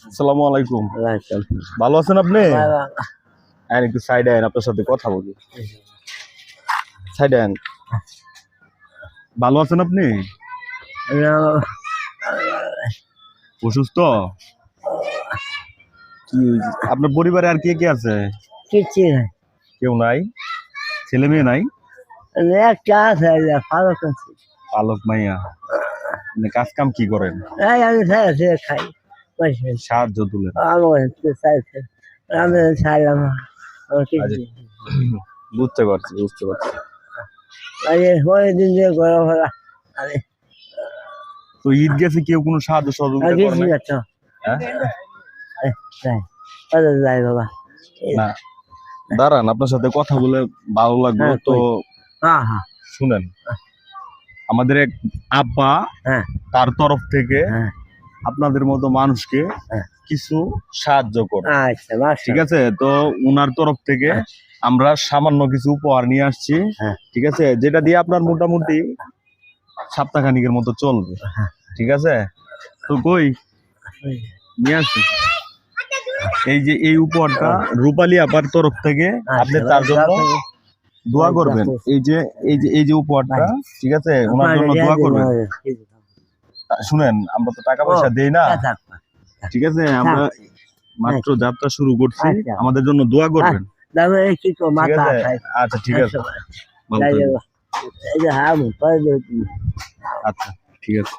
আসসালামু আলাইকুম। ভালো আছেন আপনি? আইন একটু সাইডে আইন, আপনার সাথে কথা বলি। সাইডে আইন। ভালো আছেন আপনি? অসুস্থ? কি আপনার পরিবারে আর কে কে আছে? কিছু নাই, কেউ নাই? ছেলে মেয়ে নাই? একটা আছে পালক আছে। পালক মাইয়া? মানে কাজ কাম কি করেন? আমি খাই খাই সাহায্য তুলেন? আমার চাইছে আমি চাইলাম বুঝতে পারছি বুঝতে পারছি। পরের দিন দিয়ে গরম হলা তো ঈদ গেছে, কেউ কোনো সাহায্য সহযোগিতা করে নাই? যাই বাবা না, দাঁড়ান, আপনার সাথে কথা বলে ভালো লাগলো। তো শুনেন, আমাদের এক আব্বা তার তরফ থেকে আপনাদের মতো মানুষকে কিছু সাহায্য করে। ঠিক আছে, তো উনার তরফ থেকে আমরা সামান্য কিছু উপহার নিয়ে আসছি। ঠিক আছে, যেটা দিয়ে আপনার মোটামুটি সপ্তাহখানিকের মতো চলবে। ঠিক আছে, তো কই নিয়ে আসছি। এই যে এই উপহারটা রূপালী আপার তরফ থেকে, আপনি তার জন্য দোয়া করবেন। এই যে উপহারটা, ঠিক আছে, ওনার জন্য দোয়া করবেন। শুনেন, আমরা তো টাকা পয়সা দেই না, ঠিক আছে, আমরা মাত্র যাত্রা শুরু করছি, আমাদের জন্য দোয়া করবেন। আচ্ছা ঠিক আছে, আচ্ছা ঠিক আছে।